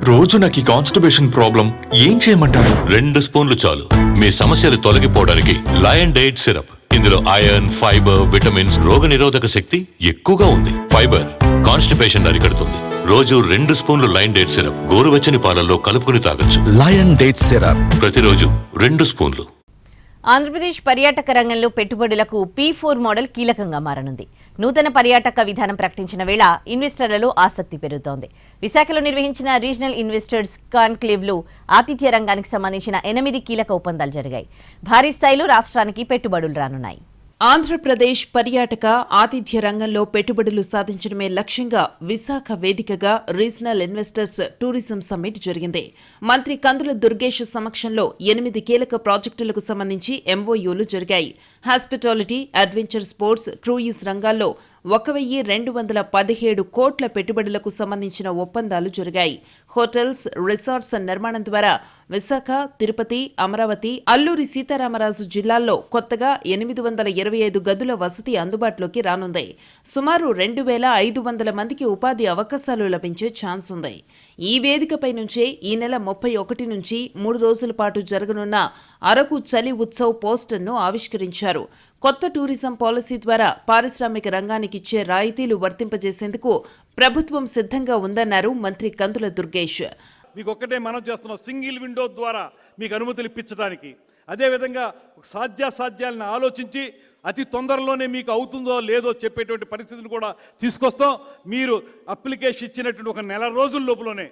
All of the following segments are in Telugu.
రోజు నాకు ఈ కాన్స్టిపేషన్ ప్రాబ్లం ఏం చేయమంటారు? 2 స్పూన్లు చాలు మీ సమస్యలు తొలగిపోవడానికి. Lion diet syrup. ఇందులో ఐరన్, ఫైబర్, విటమిన్స్, రోగనిరోధక శక్తి ఎక్కువగా ఉంది. ఫైబర్ కాన్స్టిపేషన్ అరికడుతుంది. రోజు 2 స్పూన్లు లయన్ డైట్ సిరప్ గోరువెచ్చని పాలల్లో కలుపుకుని తాగొచ్చు. లయన్ డేట్ సిరప్ ప్రతిరోజు 2 స్పూన్లు. ఆంధ్రప్రదేశ్ పర్యాటక రంగంలో పెట్టుబడులకు P4 మోడల్ కీలకంగా మారనుంది. నూతన పర్యాటక విధానం ప్రకటించిన వేళ ఇన్వెస్టర్లలో ఆసక్తి పెరుగుతోంది. విశాఖలో నిర్వహించిన రీజనల్ ఇన్వెస్టర్స్ కాన్క్లేవ్లో ఆతిథ్య రంగానికి సంబంధించిన 8 కీలక ఒప్పందాలు జరిగాయి. భారీ స్థాయిలో రాష్ట్రానికి పెట్టుబడులు రానున్నాయి. ఆంధ్రప్రదేశ్ పర్యాటక ఆతిథ్య రంగంలో పెట్టుబడులు సాధించడమే లక్ష్యంగా విశాఖ వేదికగా రీజనల్ ఇన్వెస్టర్స్ టూరిజం సమ్మిట్ జరిగింది. మంత్రి కందుల దుర్గేష్ సమక్షంలో 8 కీలక ప్రాజెక్టులకు సంబంధించి MOUలు జరిగాయి. హాస్పిటాలిటీ, అడ్వెంచర్ స్పోర్ట్స్, క్రూయిజ్ రంగాల్లో 1,217 కోట్ల పెట్టుబడులకు సంబంధించిన ఒప్పందాలు జరిగాయి. హోటల్స్, రిసార్ట్స్ నిర్మాణం ద్వారా విశాఖ, తిరుపతి, అమరావతి, అల్లూరి సీతారామరాజు జిల్లాల్లో కొత్తగా 825 గదుల వసతి అందుబాటులోకి రానుంది. సుమారు 2,500 మందికి ఉపాధి అవకాశాలు లభించే ఛాన్స్ ఉంది. ఈ వేదికపై నుంచే ఈ నెల 31 నుంచి 3 రోజుల పాటు జరగనున్న అరకు చలి ఉత్సవ్ పోస్టర్ను ఆవిష్కరించారు. కొత్త టూరిజం పాలసీ ద్వారా పారిశ్రామిక రంగానికి ఇచ్చే రాయితీలు వర్తింపజేసేందుకు ప్రభుత్వం సిద్ధంగా ఉందన్నారు మంత్రి కందుల దుర్గేష్. మీకు ఒక్కటే మనం చేస్తున్నాం, సింగిల్ విండో ద్వారా మీకు అనుమతులు ఇప్పించడానికి. అదేవిధంగా సాధ్యాసాధ్యాలను ఆలోచించి అతి తొందరలోనే మీకు అవుతుందో లేదో చెప్పేటువంటి పరిస్థితిని కూడా తీసుకొస్తాం. మీరు అప్లికేషన్ ఇచ్చినటువంటి ఒక నెల రోజుల లోపలనే,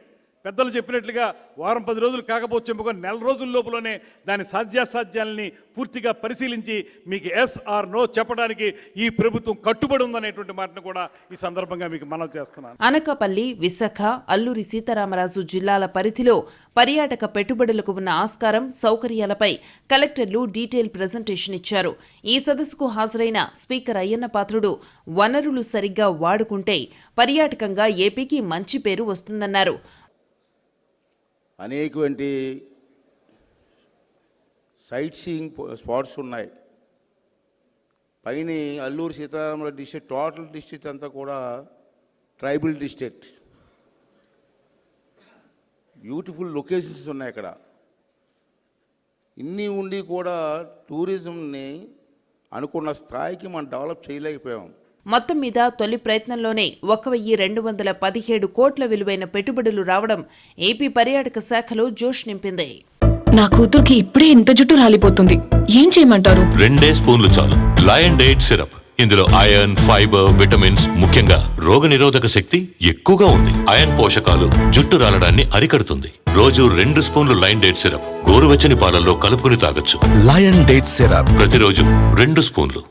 పెద్దలు చెప్పినట్లుగా వారం 10 రోజులు కాకపోవచ్చు, ఒక నెల రోజుల లోపలనే దాని సాధ్యాసాధ్యాలని పూర్తిగా పరిశీలించి మీకు ఎస్ ఆర్ నో చెప్పడానికి ఈ ప్రభుత్వం కట్టుబడి ఉందనేటువంటి మాటను కూడా ఈ సందర్భంగా మీకు మనవి చేస్తున్నాను. అనకాపల్లి, విశాఖ, అల్లూరి సీతారామరాజు జిల్లాల పరిధిలో పర్యాటక పెట్టుబడులకు ఉన్న ఆస్కారం, సౌకర్యాలపై కలెక్టర్లు డీటెయిల్ ప్రెజెంటేషన్ ఇచ్చారు. ఈ సదస్సుకు హాజరైన స్పీకర్ అయ్యన్న పాత్రుడు వనరులు సరిగ్గా వాడుకుంటే పర్యాటకంగా ఏపీకి మంచి పేరు వస్తుందన్నారు. అనేకటువంటి సైట్ సీయింగ్ స్పాట్స్ ఉన్నాయి. పైన Alluri Sitaramaraju district, total district అంతా కూడా ట్రైబల్ డిస్ట్రిక్ట్. బ్యూటిఫుల్ లొకేషన్స్ ఉన్నాయి ఇక్కడ. ఇన్ని ఉండి కూడా టూరిజంని అనుకున్న స్థాయికి మనం డెవలప్ చేయలేకపోయాం. మొత్తం మీద తొలి ప్రయత్నంలోనే 1,217 కోట్ల విలువైన పెట్టుబడులు రావడం ఏపీ పర్యాటక శాఖలో జోష్ నింపింది. నా కూతురికి ఇప్పుడే ఇంత జుట్టు రాలిపోతుంది, ఏం చేయమంటారు? 2 స్పూన్లు చాలు లయన్ డైట్ సిరప్. ఇందులో ఐరన్, ఫైబర్, విటమిన్స్, ముఖ్యంగా రోగనిరోధక శక్తి ఎక్కువగా ఉంది. ఐరన్ పోషకాలు జుట్టు రాలడాన్ని అరికడుతుంది. రోజు 2 స్పూన్లు లయన్ డైట్ సిరప్ గోరువెచ్చని పాలల్లో కలుపుకుని తాగొచ్చు. లయన్ డేట్ సిరప్ ప్రతిరోజు 2 స్పూన్లు.